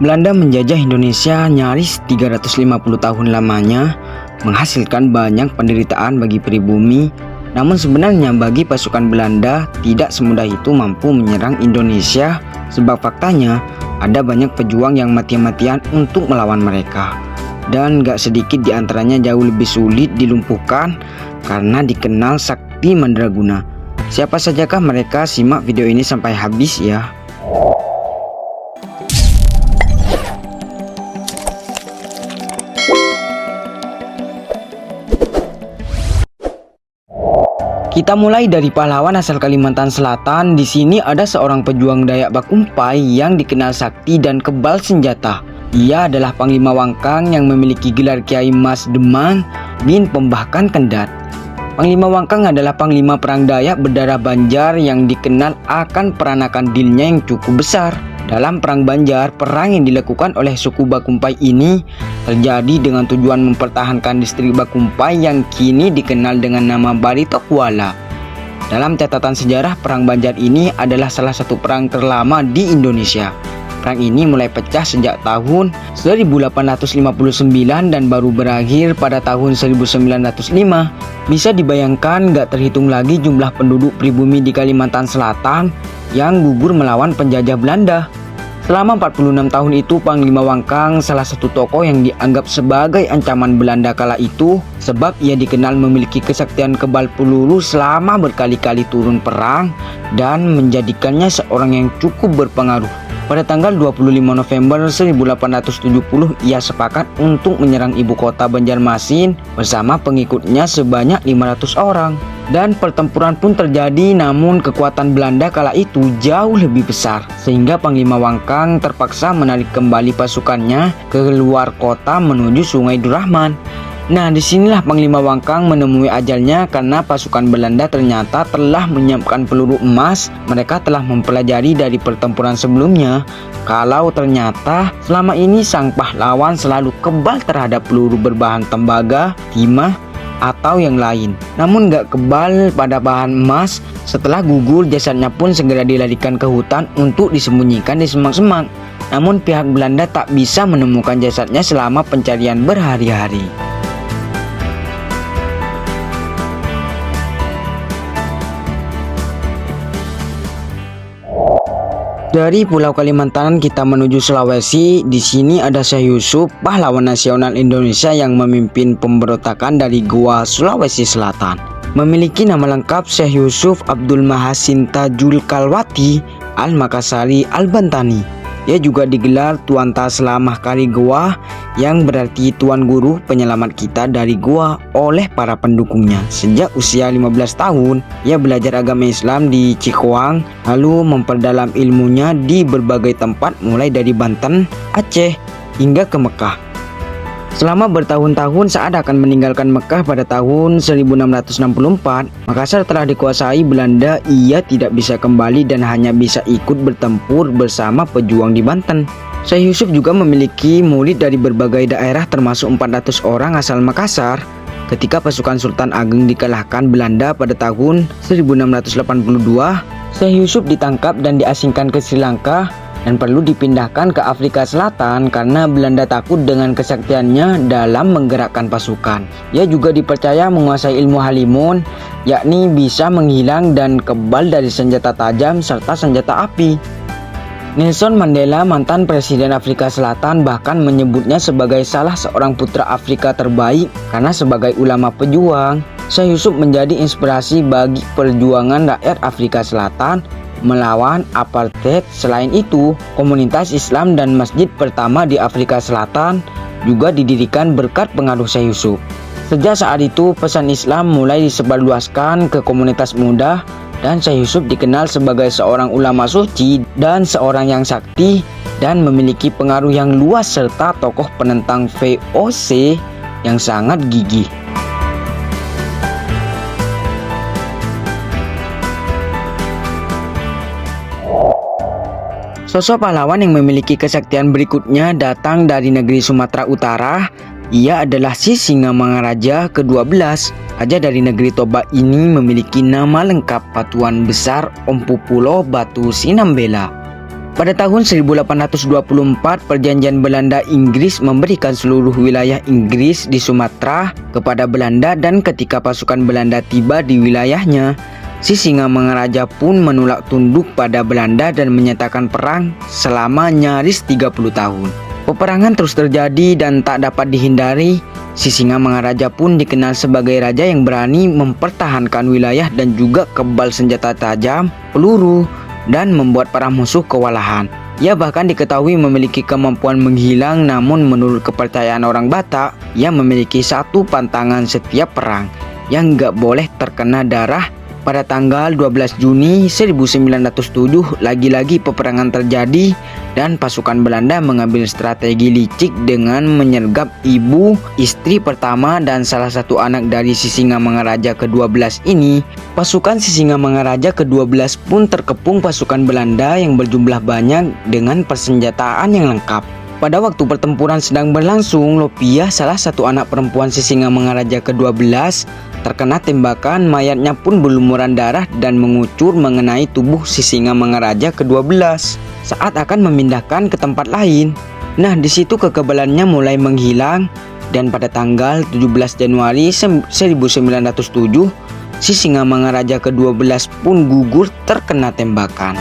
Belanda menjajah Indonesia nyaris 350 tahun lamanya, menghasilkan banyak penderitaan bagi pribumi. Namun sebenarnya bagi pasukan Belanda tidak semudah itu mampu menyerang Indonesia, sebab faktanya ada banyak pejuang yang mati-matian untuk melawan mereka. Dan gak sedikit diantaranya jauh lebih sulit dilumpuhkan karena dikenal sakti mandraguna. Siapa sajakah mereka? Simak video ini sampai habis ya. Kita mulai dari pahlawan asal Kalimantan Selatan. Di sini ada seorang pejuang Dayak Bakumpai yang dikenal sakti dan kebal senjata. Ia adalah Panglima Wangkang yang memiliki gelar Kiai Mas Demang bin Pembahkan Kendat. Panglima Wangkang adalah panglima perang Dayak berdarah Banjar yang dikenal akan peranakan dilnya yang cukup besar. Dalam perang Banjar, perang yang dilakukan oleh suku Bakumpai ini terjadi dengan tujuan mempertahankan distrik Bakumpai yang kini dikenal dengan nama Barito Kuala. Dalam catatan sejarah, perang Banjar ini adalah salah satu perang terlama di Indonesia. Perang ini mulai pecah sejak tahun 1859 dan baru berakhir pada tahun 1905. Bisa dibayangkan gak terhitung lagi jumlah penduduk pribumi di Kalimantan Selatan yang gugur melawan penjajah Belanda. Selama 46 tahun itu, Panglima Wangkang salah satu tokoh yang dianggap sebagai ancaman Belanda kala itu, sebab ia dikenal memiliki kesaktian kebal peluru selama berkali-kali turun perang dan menjadikannya seorang yang cukup berpengaruh. Pada tanggal 25 November 1870, ia sepakat untuk menyerang ibu kota Banjarmasin bersama pengikutnya sebanyak 500 orang. Dan pertempuran pun terjadi, namun kekuatan Belanda kala itu jauh lebih besar, sehingga Panglima Wangkang terpaksa menarik kembali pasukannya ke luar kota menuju Sungai Durrahman. Nah, disinilah Panglima Wangkang menemui ajalnya karena pasukan Belanda ternyata telah menyiapkan peluru emas. Mereka telah mempelajari dari pertempuran sebelumnya kalau ternyata selama ini sang pahlawan selalu kebal terhadap peluru berbahan tembaga, timah, atau yang lain. Namun gak kebal pada bahan emas. Setelah gugur, jasadnya pun segera dilarikan ke hutan untuk disembunyikan di semak-semak. Namun pihak Belanda tak bisa menemukan jasadnya selama pencarian berhari-hari. Dari Pulau Kalimantan kita menuju Sulawesi. Di sini ada Syekh Yusuf, pahlawan nasional Indonesia yang memimpin pemberontakan dari Goa, Sulawesi Selatan. Memiliki nama lengkap Syekh Yusuf Abdul Mahasin Tajul Kalwati Al-Makassari Al-Bantani. Ia juga digelar Tuan Tasla Mahkari Goa, yang berarti Tuan Guru penyelamat kita dari Goa oleh para pendukungnya. Sejak usia 15 tahun, ia belajar agama Islam di Cikuang, lalu memperdalam ilmunya di berbagai tempat mulai dari Banten, Aceh, hingga ke Mekah. Selama bertahun-tahun saat akan meninggalkan Mekah pada tahun 1664, Makassar telah dikuasai Belanda. Ia tidak bisa kembali dan hanya bisa ikut bertempur bersama pejuang di Banten. Syekh Yusuf juga memiliki murid dari berbagai daerah termasuk 400 orang asal Makassar. Ketika pasukan Sultan Ageng dikalahkan Belanda pada tahun 1682, Syekh Yusuf ditangkap dan diasingkan ke Sri Lanka dan perlu dipindahkan ke Afrika Selatan karena Belanda takut dengan kesaktiannya dalam menggerakkan pasukan. Ia juga dipercaya menguasai ilmu halimun, yakni bisa menghilang dan kebal dari senjata tajam serta senjata api. Nelson Mandela, mantan presiden Afrika Selatan, bahkan menyebutnya sebagai salah seorang putra Afrika terbaik karena sebagai ulama pejuang, Syekh Yusuf menjadi inspirasi bagi perjuangan rakyat Afrika Selatan melawan apartheid. Selain itu, komunitas Islam dan masjid pertama di Afrika Selatan juga didirikan berkat pengaruh Syekh Yusuf. Sejak saat itu, pesan Islam mulai disebarluaskan ke komunitas muda dan Syekh Yusuf dikenal sebagai seorang ulama suci dan seorang yang sakti dan memiliki pengaruh yang luas serta tokoh penentang VOC yang sangat gigih. Sosok pahlawan yang memiliki kesaktian berikutnya datang dari negeri Sumatera Utara. Ia adalah Sisingamangaraja ke-12. Raja dari negeri Toba ini memiliki nama lengkap Patuan Besar Ompu Pulo Batu Sinambela. Pada tahun 1824, perjanjian Belanda-Inggris memberikan seluruh wilayah Inggris di Sumatera kepada Belanda, dan ketika pasukan Belanda tiba di wilayahnya, Sisingamangaraja pun menolak tunduk pada Belanda dan menyatakan perang selama nyaris 30 tahun. Peperangan terus terjadi dan tak dapat dihindari. Sisingamangaraja pun dikenal sebagai raja yang berani mempertahankan wilayah dan juga kebal senjata tajam, peluru, dan membuat para musuh kewalahan. Ia bahkan diketahui memiliki kemampuan menghilang, namun menurut kepercayaan orang Batak, ia memiliki satu pantangan setiap perang yang gak boleh terkena darah. Pada tanggal 12 Juni 1907, lagi-lagi peperangan terjadi dan pasukan Belanda mengambil strategi licik dengan menyergap ibu, istri pertama, dan salah satu anak dari Sisingamangaraja ke-12 ini. Pasukan Sisingamangaraja ke-12 pun terkepung pasukan Belanda yang berjumlah banyak dengan persenjataan yang lengkap. Pada waktu pertempuran sedang berlangsung, Lopiah, salah satu anak perempuan Sisingamangaraja ke-12, terkena tembakan. Mayatnya pun berlumuran darah dan mengucur mengenai tubuh Sisingamangaraja ke-12 saat akan memindahkan ke tempat lain. Nah, di situ kekebalannya mulai menghilang, dan pada tanggal 17 Januari 1907, Sisingamangaraja ke-12 pun gugur terkena tembakan.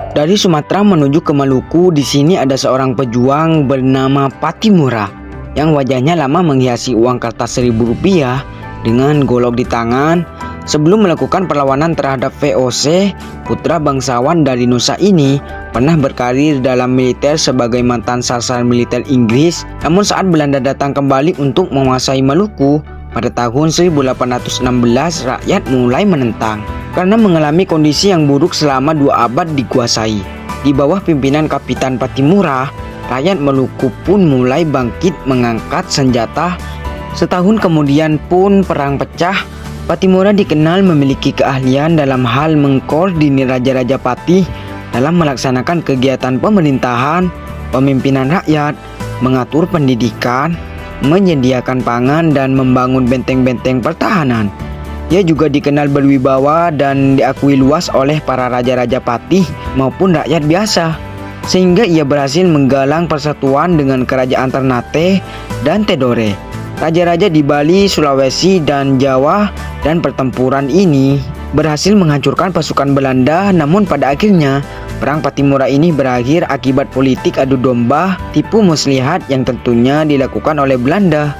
Dari Sumatera menuju ke Maluku, di sini ada seorang pejuang bernama Pattimura yang wajahnya lama menghiasi uang kertas Rp1.000 dengan golok di tangan. Sebelum melakukan perlawanan terhadap VOC, putra bangsawan dari Nusa ini pernah berkarir dalam militer sebagai mantan sarsar militer Inggris. Namun saat Belanda datang kembali untuk menguasai Maluku pada tahun 1816, rakyat mulai menentang karena mengalami kondisi yang buruk selama 2 abad dikuasai. Di bawah pimpinan Kapitan Pattimura, rakyat Maluku pun mulai bangkit mengangkat senjata. Setahun kemudian pun perang pecah. Pattimura dikenal memiliki keahlian dalam hal mengkoordinir raja-raja patih dalam melaksanakan kegiatan pemerintahan, pemimpinan rakyat, mengatur pendidikan, menyediakan pangan, dan membangun benteng-benteng pertahanan. Ia juga dikenal berwibawa dan diakui luas oleh para raja-raja patih maupun rakyat biasa, sehingga ia berhasil menggalang persatuan dengan kerajaan Ternate dan Tidore, raja-raja di Bali, Sulawesi, dan Jawa. Dan pertempuran ini berhasil menghancurkan pasukan Belanda. Namun pada akhirnya perang Pattimura ini berakhir akibat politik adu domba, tipu muslihat yang tentunya dilakukan oleh Belanda,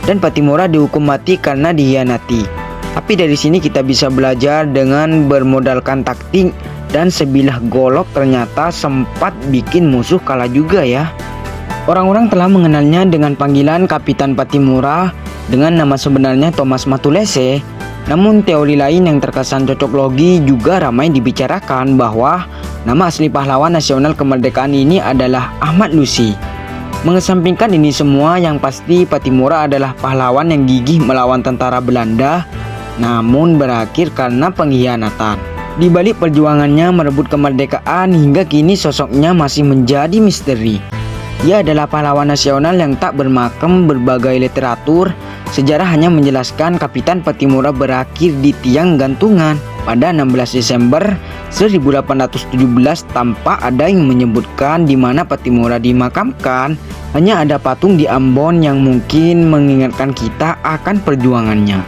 dan Pattimura dihukum mati karena dikhianati. Tapi dari sini kita bisa belajar dengan bermodalkan taktik dan sebilah golok ternyata sempat bikin musuh kalah juga ya. Orang-orang telah mengenalnya dengan panggilan Kapitan Pattimura dengan nama sebenarnya Thomas Matulese. Namun teori lain yang terkesan cocok logi juga ramai dibicarakan bahwa nama asli pahlawan nasional kemerdekaan ini adalah Ahmad Lusi. Mengesampingkan ini semua, yang pasti Pattimura adalah pahlawan yang gigih melawan tentara Belanda, namun berakhir karena pengkhianatan. Di balik perjuangannya merebut kemerdekaan, hingga kini sosoknya masih menjadi misteri. Ia adalah pahlawan nasional yang tak bermakam berbagai literatur. Sejarah hanya menjelaskan Kapitan Pattimura berakhir di tiang gantungan pada 16 Desember 1817 tanpa ada yang menyebutkan di mana Pattimura dimakamkan. Hanya ada patung di Ambon yang mungkin mengingatkan kita akan perjuangannya.